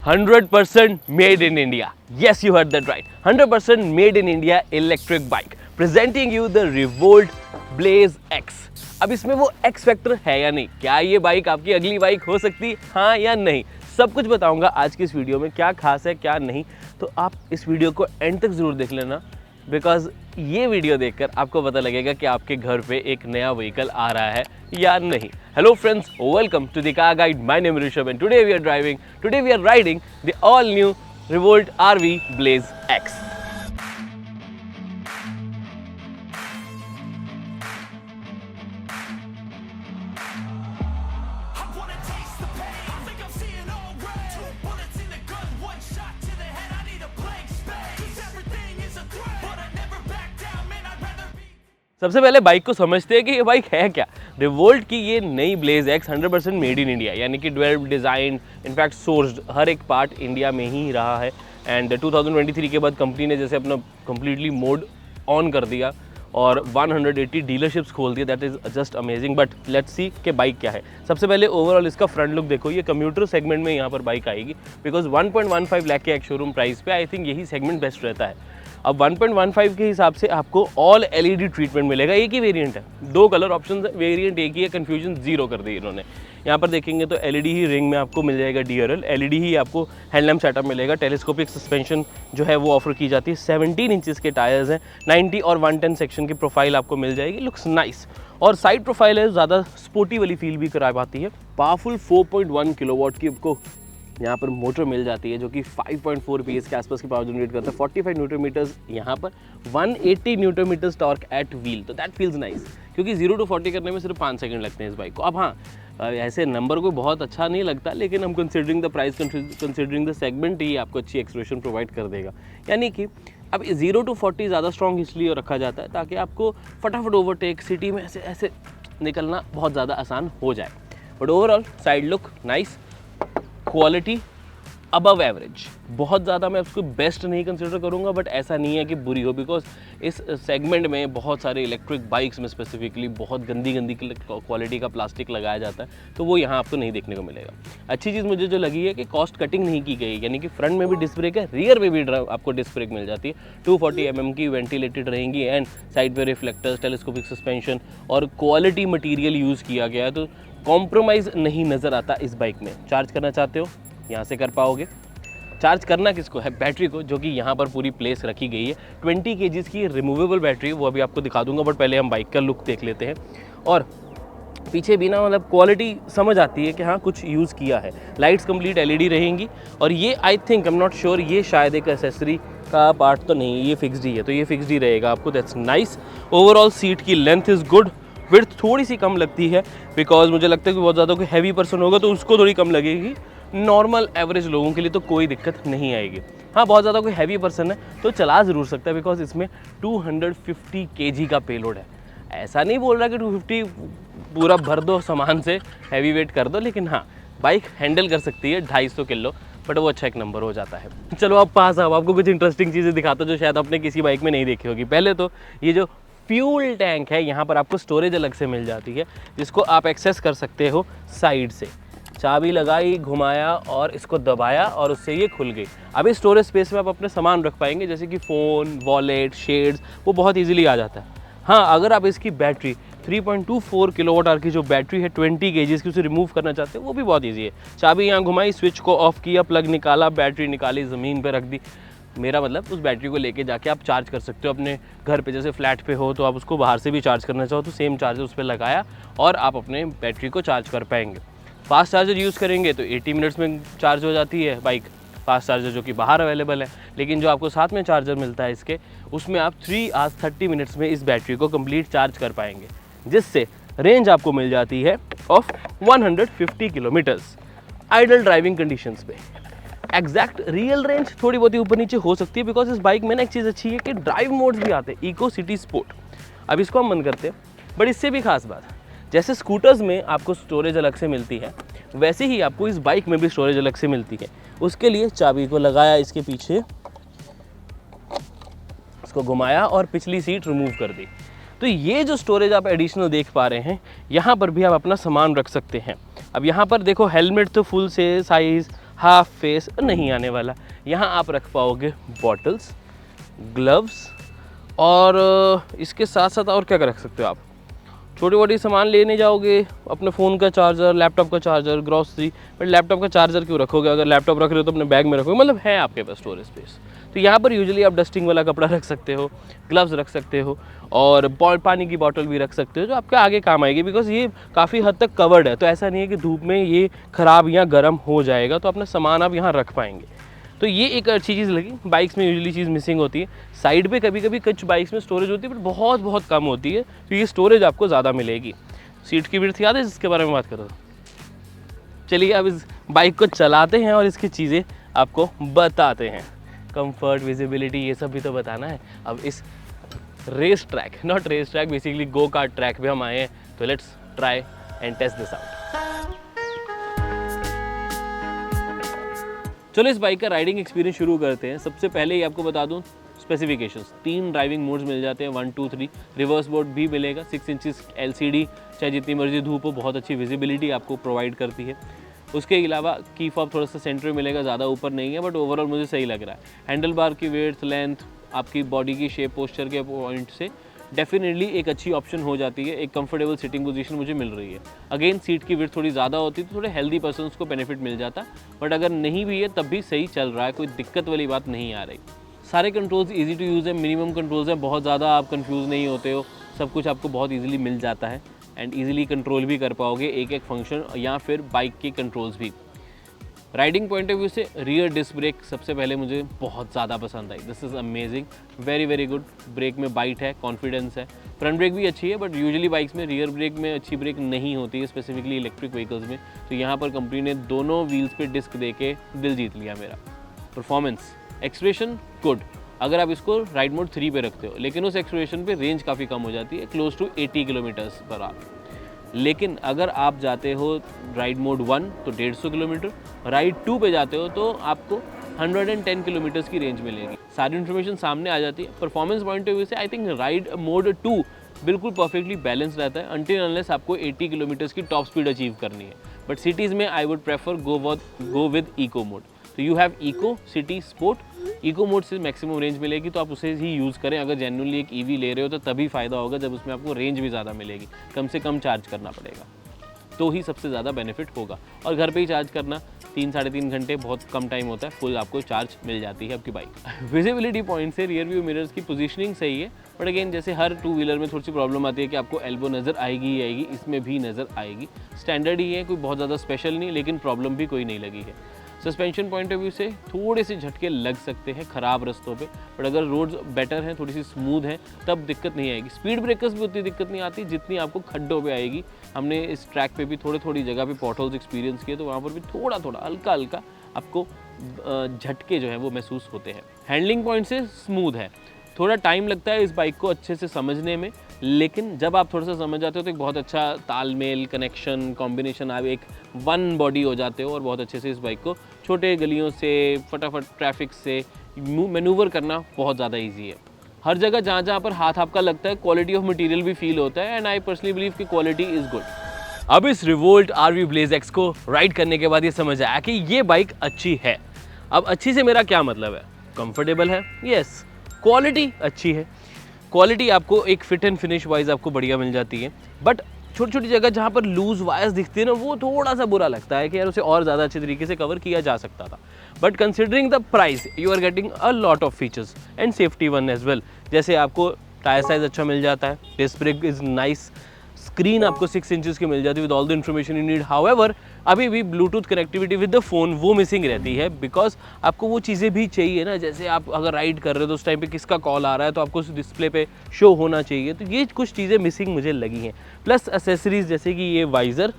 100% made in India. Yes, you heard that right. 100% made in India electric bike. Presenting you the Revolt Blaze X. अब इसमें वो X factor है या नहीं, क्या ये बाइक आपकी अगली बाइक हो सकती, हाँ या नहीं, सब कुछ बताऊंगा आज की इस वीडियो में। क्या खास है क्या नहीं, तो आप इस वीडियो को एंड तक ज़रूर देख लेना, बिकॉज ये वीडियो देखकर आपको पता लगेगा कि आपके घर पे एक नया व्हीकल आ रहा है या नहीं। Hello friends, welcome to the car guide. My name Rishabh and today we are riding the all new Revolt RV Blaze X. सबसे पहले बाइक को समझते हैं कि ये बाइक है क्या। रिवोल्ट की ये नई Blaze X 100% made in India, यानी कि डेवलप्ड, डिज़ाइन, इनफैक्ट सोर्स्ड, हर एक पार्ट इंडिया में ही रहा है। एंड 2023 के बाद कंपनी ने जैसे अपना कम्प्लीटली मोड ऑन कर दिया और 180 डीलरशिप्स खोल दिए। That is just amazing. But let's see कि बाइक क्या है। सबसे पहले ओवरऑल इसका फ्रंट लुक देखो। ये कम्यूटर सेगमेंट में यहाँ पर बाइक आएगी, बिकॉज 1.15 लाख के एक शोरूम प्राइस पे आई थिंक यही सेगमेंट बेस्ट रहता है। अब 1.15 के हिसाब से आपको ऑल एलईडी ट्रीटमेंट मिलेगा। एक ही वेरिएंट है, दो कलर ऑप्शन है, वेरिएंट एक ही है, कन्फ्यूजन जीरो कर दी इन्होंने। यहाँ पर देखेंगे तो एलईडी ही रिंग में आपको मिल जाएगा, डीआरएल एलईडी ही आपको हेडलैम्प सेटअप मिलेगा। टेलीस्कोपिक सस्पेंशन जो है वो ऑफर की जाती है। 17 इंचेस के टायर्स हैं, 90 और 110 सेक्शन की प्रोफाइल आपको मिल जाएगी। Looks nice. और साइड प्रोफाइल है, ज़्यादा स्पोर्टी वाली फील भी करा पाती है। पावरफुल 4.1 किलोवाट की आपको यहाँ पर मोटर मिल जाती है, जो कि 5.4 PS के आसपास की पावर जनरेट करता है। 45 न्यूटन मीटर्स यहाँ पर, 180 newton metres torque at wheel. तो दैट फील्स नाइस, क्योंकि 0 to 40 करने में सिर्फ 5 सेकंड लगते हैं इस बाइक को। अब हाँ, ऐसे नंबर कोई बहुत अच्छा नहीं लगता, लेकिन हम considering the price, considering the segment, ही आपको अच्छी एक्सप्रेशन प्रोवाइड कर देगा। यानी कि अब 0 to 40 ज़्यादा स्ट्रॉन्ग इसलिए रखा जाता है ताकि आपको फटाफट ओवरटेक सिटी में ऐसे ऐसे निकलना बहुत ज़्यादा आसान हो जाए। But overall side look nice, quality above average. बहुत ज़्यादा मैं उसको बेस्ट नहीं कंसिडर करूँगा, बट ऐसा नहीं है कि बुरी हो, बिकॉज इस सेगमेंट में बहुत सारे इलेक्ट्रिक बाइक्स में स्पेसिफिकली बहुत गंदी क्वालिटी का प्लास्टिक लगाया जाता है, तो वो यहाँ आपको नहीं देखने को मिलेगा। अच्छी चीज़ मुझे जो लगी है कि कॉस्ट कटिंग नहीं की गई, यानी कि फ्रंट में भी डिस्क ब्रेक है, रियर में भी आपको डिस्क ब्रेक मिल जाती है। 240 mm की वेंटिलेटेड रहेंगी एंड साइड पे रिफ्लेक्टर्स, टेलीस्कोपिक सस्पेंशन और क्वालिटी मटीरियल यूज़ किया गया है, तो कॉम्प्रोमाइज़ नहीं नज़र आता इस बाइक में। चार्ज करना चाहते हो यहाँ से कर पाओगे। चार्ज करना किसको है? बैटरी को, जो कि यहाँ पर पूरी प्लेस रखी गई है। 20 kg की रिमूवेबल बैटरी, वो अभी आपको दिखा दूंगा, बट पहले हम बाइक का लुक देख लेते हैं। और पीछे भी ना, मतलब क्वालिटी समझ आती है कि हाँ कुछ यूज़ किया है। लाइट्स कंप्लीट एलईडी रहेंगी, और ये I think, I am not sure, ये शायद एक एसेसरी का पार्ट तो नहीं, ये फिक्स्ड ही है, तो ये फिक्स्ड ही रहेगा आपको। That's nice. ओवरऑल सीट की लेंथ इज़ गुड। विड्थ थोड़ी सी कम लगती है, बिकॉज मुझे लगता है कि बहुत ज़्यादा कोई हैवी पर्सन होगा तो उसको थोड़ी कम लगेगी। नॉर्मल एवरेज लोगों के लिए तो कोई दिक्कत नहीं आएगी। हाँ, बहुत ज़्यादा कोई हैवी पर्सन है तो चला ज़रूर सकता है, बिकॉज इसमें 250 kg का पेलोड है। ऐसा नहीं बोल रहा कि 250 पूरा भर दो सामान से, हैवी वेट कर दो, लेकिन हाँ बाइक हैंडल कर सकती है 250 किलो, बट वो अच्छा एक नंबर हो जाता है। चलो आप पास आओ, आपको कुछ इंटरेस्टिंग चीज़ें दिखाता हूँ जो शायद आपने किसी बाइक में नहीं देखी होगी। पहले तो ये जो फ्यूल टैंक है, यहाँ पर आपको स्टोरेज अलग से मिल जाती है, जिसको आप एक्सेस कर सकते हो साइड से। चाबी लगाई, घुमाया और इसको दबाया और उससे ये खुल गई। अब इस स्टोरेज स्पेस में आप अपने सामान रख पाएंगे, जैसे कि फ़ोन, वॉलेट, शेड्स, वो बहुत इजीली आ जाता है। हाँ, अगर आप इसकी बैटरी 3.24 किलोवाट आवर की जो बैटरी है 20 kg की, उसे रिमूव करना चाहते हैं, वो भी बहुत ईजी है। चाबी यहाँ घुमाई, स्विच को ऑफ किया, प्लग निकाला, बैटरी निकाली, ज़मीन पर रख दी। मेरा मतलब उस बैटरी को लेके जाके आप चार्ज कर सकते हो अपने घर पे। जैसे फ्लैट पे हो तो आप उसको बाहर से भी चार्ज करना चाहो तो सेम चार्जर उस पर लगाया और आप अपने बैटरी को चार्ज कर पाएंगे। फास्ट चार्जर यूज़ करेंगे तो 80 मिनट्स में चार्ज हो जाती है बाइक, फास्ट चार्जर जो कि बाहर अवेलेबल है। लेकिन जो आपको साथ में चार्जर मिलता है इसके, उसमें आप 3 hours 30 minutes में इस बैटरी को कंप्लीट चार्ज कर पाएंगे, जिससे रेंज आपको मिल जाती है of 150 kilometres ideal driving conditions पे। एग्जैक्ट रियल रेंज थोड़ी बहुत ही ऊपर नीचे हो सकती है, बिकॉज इस बाइक में ना एक चीज़ अच्छी है कि ड्राइव मोड्स भी आते हैं, इको, सिटी, स्पोर्ट। अब इसको हम बंद करते हैं, बट इससे भी खास बात, जैसे स्कूटर्स में आपको स्टोरेज अलग से मिलती है, वैसे ही आपको इस बाइक में भी स्टोरेज अलग से मिलती है। उसके लिए चाबी को लगाया इसके पीछे, इसको घुमाया और पिछली सीट रिमूव कर दी। तो ये जो स्टोरेज आप एडिशनल देख पा रहे हैं, यहाँ पर भी आप अपना सामान रख सकते हैं। अब यहाँ पर देखो, हेलमेट तो फुल से साइज़, हाफ फेस नहीं आने वाला। यहाँ आप रख पाओगे बॉटल्स, ग्लव्स और इसके साथ साथ और क्या रख सकते हो आप, छोटे मोटे सामान लेने जाओगे, अपने फ़ोन का चार्जर, लैपटॉप का चार्जर, ग्रॉसरी, बट लैपटॉप का चार्जर क्यों रखोगे, अगर लैपटॉप रख रहे हो तो अपने बैग में रखोगे, मतलब है आपके पास स्टोरेज स्पेस। तो यहाँ पर यूजुअली आप डस्टिंग वाला कपड़ा रख सकते हो, ग्लव्स रख सकते हो और पानी की बॉटल भी रख सकते हो जो आपके आगे काम आएगी, बिकॉज ये काफ़ी हद तक कवर्ड है, तो ऐसा नहीं है कि धूप में ये ख़राब या गर्म हो जाएगा, तो अपना सामान आप यहाँ रख पाएंगे। तो ये एक अच्छी चीज़ लगी। बाइक्स में यूजुअली चीज़ मिसिंग होती है, साइड पे कभी कभी कुछ बाइक्स में स्टोरेज होती है बट बहुत बहुत कम होती है, तो ये स्टोरेज आपको ज़्यादा मिलेगी। सीट की विड्थ याद है जिसके बारे में बात करो। चलिए अब इस बाइक को चलाते हैं और इसकी चीज़ें आपको बताते हैं। कंफर्ट, विजिबिलिटी, ये सब भी तो बताना है। अब इस race track, not race track, basically go kart track पे हम आए हैं, तो let's try and test this out. चलो इस बाइक का राइडिंग एक्सपीरियंस शुरू करते हैं। सबसे पहले ही आपको बता दूं स्पेसिफिकेशंस, 3 ड्राइविंग मोड्स मिल जाते हैं, 1, 2, 3। रिवर्स मोड भी मिलेगा, 6 इंचेस LCD, चाहे जितनी मर्जी धूप हो, बहुत अच्छी विजिबिलिटी आपको प्रोवाइड करती है। उसके अलावा की फॉब थोड़ा सा सेंटर में मिलेगा, ज़्यादा ऊपर नहीं है, बट ओवरऑल मुझे सही लग रहा है। हैंडल बार की वेड्थ, लेंथ, आपकी बॉडी की शेप, पोस्चर के पॉइंट से डेफिनेटली एक अच्छी ऑप्शन हो जाती है। एक कंफर्टेबल सिटिंग पोजीशन मुझे मिल रही है। अगेन सीट की विड्थ थोड़ी ज़्यादा होती तो थोड़े हेल्दी पर्सन्स को बेनिफिट मिल जाता, बट अगर नहीं भी है तब भी सही चल रहा है, कोई दिक्कत वाली बात नहीं आ रही। सारे कंट्रोल्स इजी टू यूज़ है, मिनिमम कंट्रोल्स हैं, बहुत ज़्यादा आप कंफ्यूज नहीं होते हो, सब कुछ आपको बहुत ईजिली मिल जाता है एंड ईजिली कंट्रोल भी कर पाओगे एक एक फंक्शन या फिर बाइक के कंट्रोल्स भी। राइडिंग पॉइंट ऑफ व्यू से रियर डिस्क ब्रेक सबसे पहले मुझे बहुत ज़्यादा पसंद आई। This is amazing, very very good. Brake में बाइट है, कॉन्फिडेंस है। फ्रंट ब्रेक भी अच्छी है, बट यूजुअली बाइक्स में रियर ब्रेक में अच्छी ब्रेक नहीं होती है, स्पेसिफिकली इलेक्ट्रिक व्हीकल्स में। तो यहाँ पर कंपनी ने दोनों व्हील्स पे डिस्क दे के दिल जीत लिया मेरा। परफॉर्मेंस, एक्सप्रेशन गुड, अगर आप इसको राइड मोड 3 पे रखते हो, लेकिन उस एक्सप्रेशन पे रेंज काफ़ी कम हो जाती है, close to 80 kilometres per hour. लेकिन अगर आप जाते हो राइड मोड 1 तो 150 किलोमीटर, राइड 2 पे जाते हो तो आपको 110 किलोमीटर्स की रेंज मिलेगी। सारी इन्फॉर्मेशन सामने आ जाती है। परफॉर्मेंस पॉइंट ऑफ व्यू से आई थिंक राइड मोड 2 बिल्कुल परफेक्टली बैलेंस रहता है, अनटिल अनलेस आपको 80 किलोमीटर्स की टॉप स्पीड अचीव करनी है। बट सिटीज़ में I would prefer go with eco mode. तो you have eco, city, sport. Eco mode से मैक्सिमम रेंज मिलेगी, तो आप उसे ही यूज़ करें। अगर जेन्युइनली एक ईवी ले रहे हो तो तभी फ़ायदा होगा जब उसमें आपको रेंज भी ज़्यादा मिलेगी, कम से कम चार्ज करना पड़ेगा, तो ही सबसे ज़्यादा बेनिफिट होगा। और घर पे ही चार्ज करना 3-3.5 घंटे बहुत कम टाइम होता है, फुल आपको चार्ज मिल जाती है आपकी बाइक। विजिबिलिटी पॉइंट से रियर व्यू मिरर्स की पोजीशनिंग सही है, बट अगेन जैसे हर 2 व्हीलर में थोड़ी सी प्रॉब्लम आती है कि आपको एल्बो नज़र आएगी ही आएगी, इसमें भी नज़र आएगी। स्टैंडर्ड ही है, कोई बहुत ज़्यादा स्पेशल नहीं, लेकिन प्रॉब्लम भी कोई नहीं लगी है। सस्पेंशन पॉइंट ऑफ व्यू से थोड़े से झटके लग सकते हैं ख़राब रास्तों पे, बट अगर रोड्स बेटर हैं, थोड़ी सी स्मूथ हैं, तब दिक्कत नहीं आएगी। स्पीड ब्रेकर्स भी उतनी दिक्कत नहीं आती जितनी आपको खड्डों पे आएगी। हमने इस ट्रैक पे भी थोड़ी जगह पे पॉटहोल्स एक्सपीरियंस किए, तो वहाँ पर भी थोड़ा हल्का आपको झटके जो है वो महसूस होते हैं। हैंडलिंग पॉइंट से स्मूथ है, थोड़ा टाइम लगता है इस बाइक को अच्छे से समझने में, लेकिन जब आप थोड़ा सा समझ जाते हो तो एक बहुत अच्छा तालमेल, कनेक्शन, कॉम्बिनेशन, आप एक वन बॉडी हो जाते हो और बहुत अच्छे से इस बाइक को छोटे गलियों से, फटाफट ट्रैफिक से मैनूवर करना बहुत ज़्यादा इजी है। हर जगह जहाँ पर हाथ आपका लगता है, क्वालिटी ऑफ मटेरियल भी फील होता है, एंड आई पर्सनली बिलीव कि क्वालिटी इज़ गुड। अब इस रिवोल्ट RV Blaze X को राइड करने के बाद ये समझ आया कि ये बाइक अच्छी है। अब अच्छी से मेरा क्या मतलब है? कंफर्टेबल है, यस। क्वालिटी अच्छी है, क्वालिटी आपको एक फिट एंड फिनिश वाइज आपको बढ़िया मिल जाती है, बट छोटी छोटी जगह जहाँ पर लूज वायर्स दिखती है ना, वो थोड़ा सा बुरा लगता है कि यार उसे और ज़्यादा अच्छे तरीके से कवर किया जा सकता था। But considering the price you are getting a lot of features and safety one as well. जैसे आपको टायर साइज अच्छा मिल जाता है, disc brake is nice, screen आपको 6 इंचेस की मिल जाती है with all the information you need. However अभी भी Bluetooth connectivity with the phone वो मिसिंग रहती है, बिकॉज आपको वो चीज़ें भी चाहिए ना, जैसे आप अगर राइड कर रहे हो तो उस टाइम पे किसका कॉल आ रहा है तो आपको उस डिस्प्ले पे शो होना चाहिए। तो ये कुछ चीज़ें मिसिंग मुझे लगी हैं। प्लस एसेसरीज जैसे कि ये वाइज़र,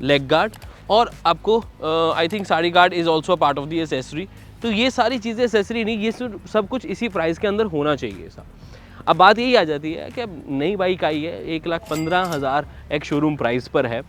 लेग गार्ड, और आपको I think sari guard is also part of the accessory. तो ये सारी चीज़ें एसेसरी नहीं, ये सब कुछ इसी प्राइस के अंदर होना चाहिए सब। अब बात यही आ जाती है कि अब नई बाइक आई है, 1,15,000 एक शोरूम प्राइस पर है,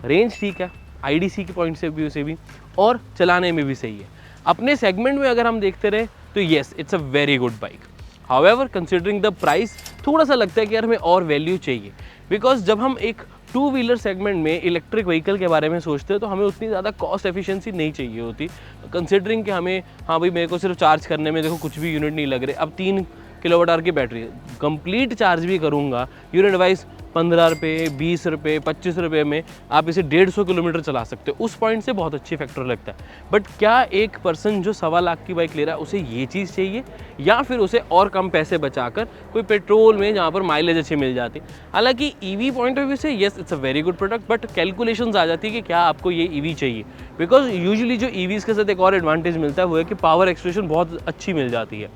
रेंज ठीक है, IDC के पॉइंट से भी और चलाने में भी सही है। अपने सेगमेंट में अगर हम देखते रहे तो yes it's a very good bike. However considering the price थोड़ा सा लगता है कि यार हमें और वैल्यू चाहिए, बिकॉज जब हम एक टू व्हीलर सेगमेंट में इलेक्ट्रिक व्हीकल के बारे में सोचते हैं तो हमें उतनी ज़्यादा कॉस्ट एफिशिएंसी नहीं चाहिए होती, कंसिडरिंग कि हमें, हाँ भाई मेरे को सिर्फ चार्ज करने में देखो कुछ भी यूनिट नहीं लग रहे। अब 3 किलोवाट आवर की बैटरी है, कंप्लीट चार्ज भी करूँगा यूनिट वाइज 15 रुपये, 20 रुपये, 25 रुपये में आप इसे 150 किलोमीटर चला सकते हो। उस पॉइंट से बहुत अच्छी फैक्टर लगता है। बट क्या एक पर्सन जो 1.25 लाख की बाइक ले रहा है उसे ये चीज़ चाहिए, या फिर उसे और कम पैसे बचाकर कोई पेट्रोल में जहाँ पर माइलेज अच्छी मिल जाती। हालांकि ईवी पॉइंट ऑफ व्यू से yes it's a very good product, but calculations आ जाती है कि क्या आपको ये ईवी चाहिए। बिकॉज यूजुअली जो ईवीज़ के साथ एक और एडवांटेज मिलता है वो है कि पावर एक्सप्रेशन बहुत अच्छी मिल जाती है।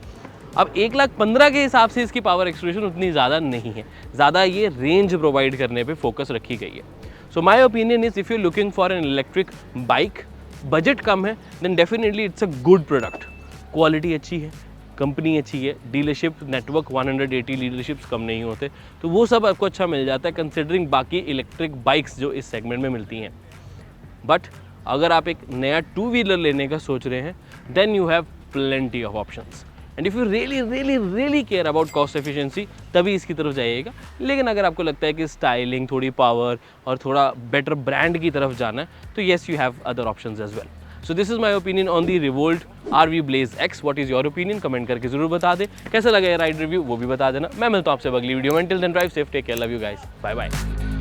अब 1,15,000 के हिसाब से इसकी पावर एक्सप्रेशन उतनी ज़्यादा नहीं है, ज़्यादा ये रेंज प्रोवाइड करने पे फोकस रखी गई है। So my opinion is if you looking for an electric bike, budget कम है, then definitely it's a good product. Quality अच्छी है, कंपनी अच्छी है, डीलरशिप नेटवर्क 180 डीलरशिप्स कम नहीं होते, तो वो सब आपको अच्छा मिल जाता है कंसिडरिंग बाकी इलेक्ट्रिक बाइक्स जो इस सेगमेंट में मिलती हैं। बट अगर आप एक नया टू व्हीलर लेने का सोच रहे हैं, then you have plenty of options, and if you really care about cost efficiency तभी इसकी तरफ जाइएगा। लेकिन अगर आपको लगता है कि स्टाइलिंग, थोड़ी पावर और थोड़ा बेटर ब्रांड की तरफ जाना है, तो yes you have other options as well. So this is my opinion on the Revolt RV Blaze X। What is your opinion? Comment करके जरूर बता दें। कैसा लगा ये राइड रिव्यू वो भी बता देना। मैं मिलता हूँ आपसे अगली वीडियो में। Till then drive safe, take care, love you guys, bye bye.